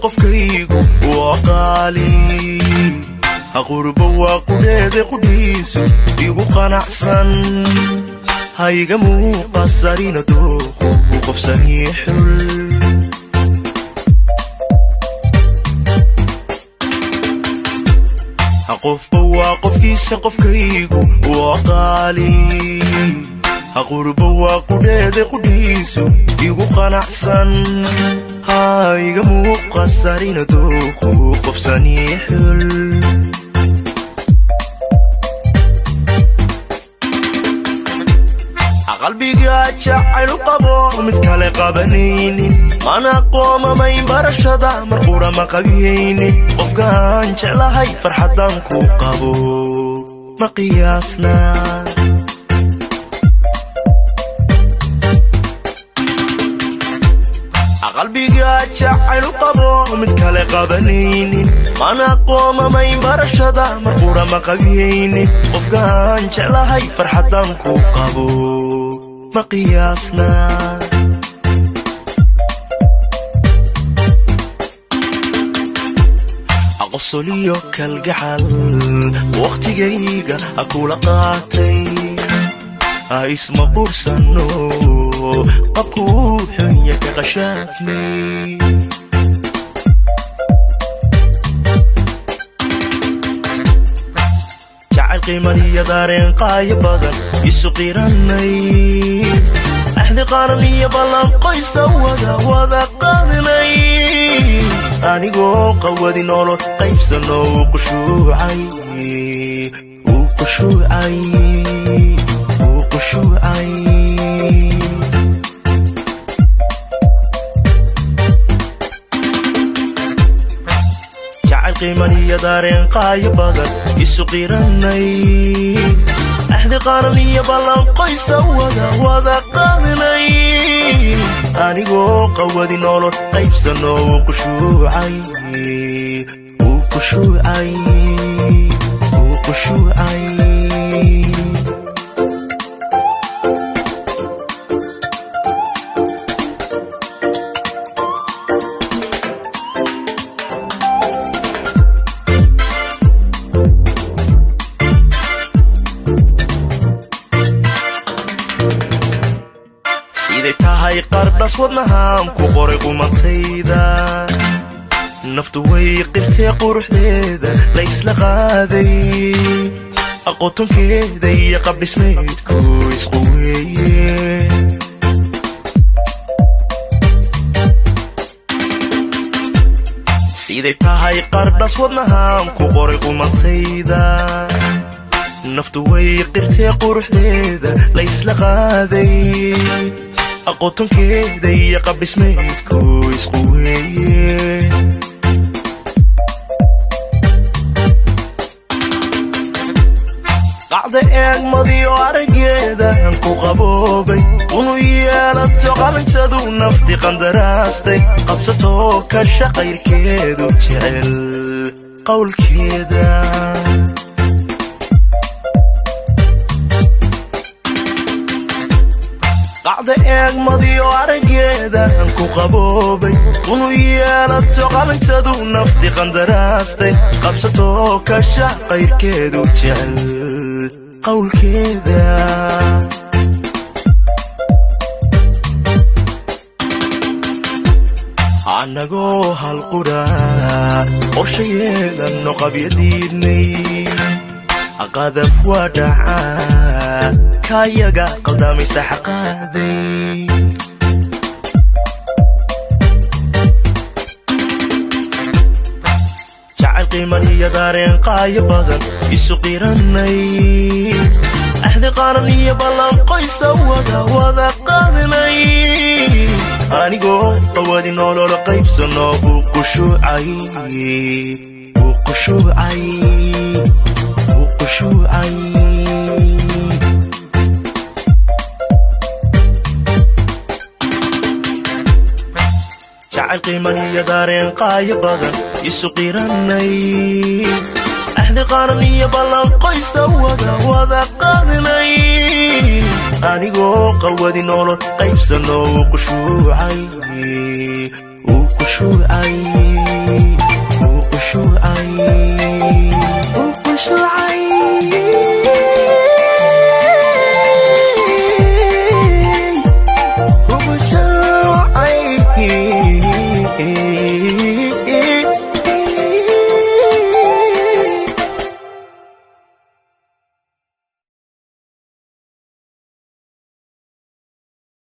qofkaygu waa qaali qurbo waa qudheede qudhiisu igu qanacsan hayga muuqasarina dooqu qof saniixul qofba waa qofkiisa qofkaygu waa qaali qurbo waa qudheede qudhiisu igu qanacsan hayga muuqasarina dooqu qof saniixul qalbiga jacayl qabo mid kale qabanaynin mana qoomamayn barashada marqura ma qabiyaynin qofkaan jeclahay farxadan ku qabo ma qiyaasna qalbiga jacayl qabo mid kale qabanaynin mana qoomamayn barashada marqura ma qabiyaynin qofkaan jeclahay farxadan ku qabo ma qiyaasna aqosoliyo kalgacal waqtigayga akula qaatay isma qursano qabkuu xunya ka qashaafnay jacayl qiimaniyo daareen qaayo badan isu qiranay axdi qaran iyo ballan qoysa wada qaadinay anigoo qawadi nolol qaybsano uu qushuucay jacayl qiimaniyo daareen qaayo badan isu qiranay axdi qaran iyo ballan qoysa wada qaadinay anigoo qawadi nolol qaybsano uu qushuucay qardhas wadnahaan ku qoray qumatayda naftu way qirtee quruxdeeda la isla qaaday aqoontonkeeda iyo qabdhismeedku isqu weeye siday tahay qardhas wadnahaan ku qoray qumatayda naftu way qirtee quruxdeeda la isla qaaday aqoontonkeeda iyo qabdhismeedku isqu weeye qacda eegmadiyo araggeeda ku qaboobay unu yeelato qalintadu nafti qandaraastay qabsatoo ka shaqayrkeedu jecel qowlkeeda qacda eegmadiyo araggeeda ku qaboobay unu yeelato qalintadu nafti qandaraastay qabsatoo ka shaqayrkeedu jecel qowlkeeda annagoo hal qudha qorsha yeelanno qabyadiidnay qadaf waa dhacaa kayaga qaldamaysa xaqaaday jacayl qiimaniyo daareen qaayo badan isu qiranay axdi qaran iyo ballan qoysa wada qaadinay anigoo qawadi nolol qaybsano uu qushuucay jacayl qiimaniyo daareen qaayo badan isu qiranay axdi qaran iyo ballan qoysa wada qaadnay anigoo qawadi nolol qaybsano uu qushuucay